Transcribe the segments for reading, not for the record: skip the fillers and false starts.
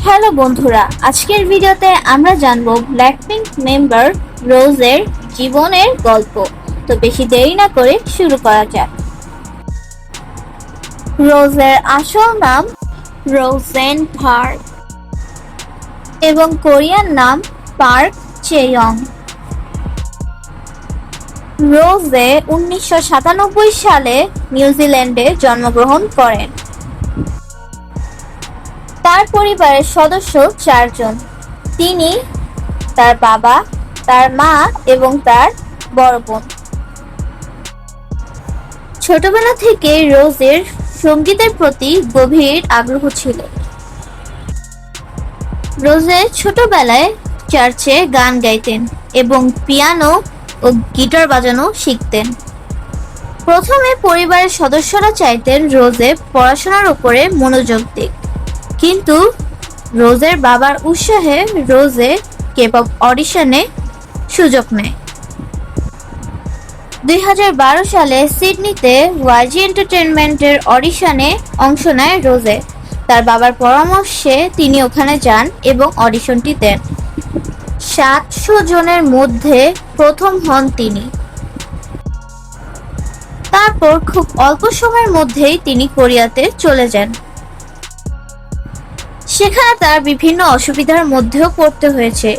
Hello বন্ধুরা, আজকের ভিডিওতে আমরা জানবো ব্ল্যাকপিঙ্ক মেম্বার রোজের জীবনের গল্প। তো বেশি দেরি না করে শুরু করা যাক। রোজের আসল নাম রোজেন পার্ক এবং কোরিয়ান নাম পার্ক চেয়ং। রোজে 1997 সালে নিউজিল্যান্ডে জন্মগ্রহণ করেন। তার পরিবারের সদস্য 4 জন। তিনি, তার বাবা, তার মা এবং তার বড় বোন। ছোটবেলা থেকে রোজের সঙ্গীতের প্রতি গভীর আগ্রহ ছিল। রোজে ছোটবেলায় চার্চে গান গাইতেন এবং পিয়ানো ও গিটার বাজানো শিখতেন। প্রথমে পরিবারের সদস্যরা চাইতেন রোজে পড়াশোনার উপরে মনোযোগ দিক, কিন্তু রোজের বাবার উৎসাহে রোজে কে-পপ অডিশনে সুযোগ নেয়। 2012 সালে সিডনিতে ওয়াইজি এন্টারটেইনমেন্টের অডিশনে অংশ নেয় রোজে। তার বাবার পরামর্শে তিনি ওখানে যান এবং অডিশনটি দেন। 700 জনের মধ্যে প্রথম হন তিনি। তারপর খুব অল্প সময়ের মধ্যেই তিনি কোরিয়াতে চলে যান। সেখানে তার বিভিন্ন অসুবিধার মধ্যেও পড়তে হয়েছে,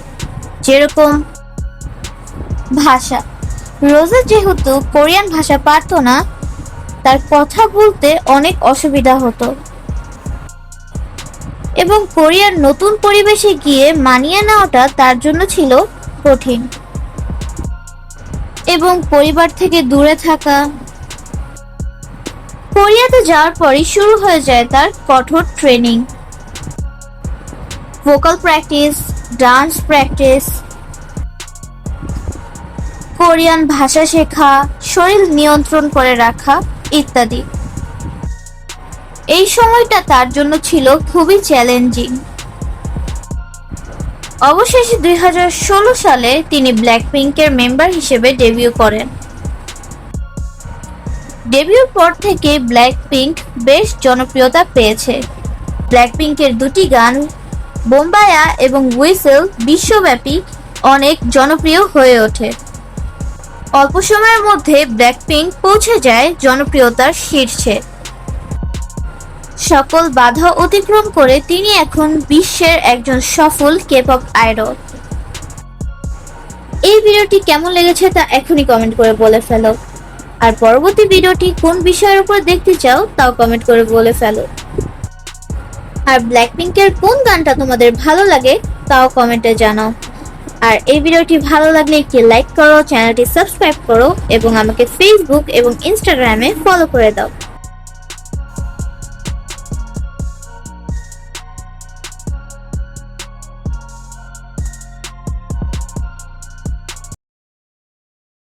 যেরকম ভাষা। রোজে যেহেতু কোরিয়ান ভাষা পারত না, তার কথা বলতে অনেক অসুবিধা হতো এবং কোরিয়ার নতুন পরিবেশে গিয়ে মানিয়ে নেওয়াটা তার জন্য ছিল কঠিন। এবং পরিবার থেকে দূরে থাকা। কোরিয়াতে যাওয়ার পরই শুরু হয়ে যায় তার কঠোর training, vocal practice, dance practice, Korean ভাষা শেখা, শরীর নিয়ন্ত্রণ করে রাখা ইত্যাদি। এই সময়টা তার জন্য ছিল খুবই চ্যালেঞ্জিং। অবশেষে 2016 সালে তিনি ব্ল্যাকপিঙ্কের মেম্বার হিসেবে ডেবিউ করেন। ডেবিউর পর থেকে ব্ল্যাকপিঙ্ক বেশ জনপ্রিয়তা পেয়েছে। ব্ল্যাকপিঙ্কের দুটি গান বোম্বায়া এবং হুইসেল বিশ্বব্যাপী অনেক জনপ্রিয় হয়ে ওঠে। অল্প সময়ের মধ্যে ব্ল্যাকপিঙ্ক পৌঁছে যায় জনপ্রিয়তার শীর্ষে। সকল বাধা অতিক্রম করে তিনি এখন বিশ্বের একজন সফল কে-পপ আইডল। এই ভিডিওটি কেমন লেগেছে তা এখনই কমেন্ট করে বলে ফেলো। আর পরবর্তী ভিডিওটি কোন বিষয়ের উপর দেখতে চাও তাও কমেন্ট করে বলে ফেলো। আর ব্ল্যাকপিঙ্কের কোন গানটা তোমাদের ভালো লাগে তাও কমেন্টে জানাও। আর এই ভিডিওটি ভালো লাগলে একটি লাইক করো, চ্যানেলটি সাবস্ক্রাইব করো এবং আমাকে ফেসবুক এবং ইনস্টাগ্রামে ফলো করে দাও।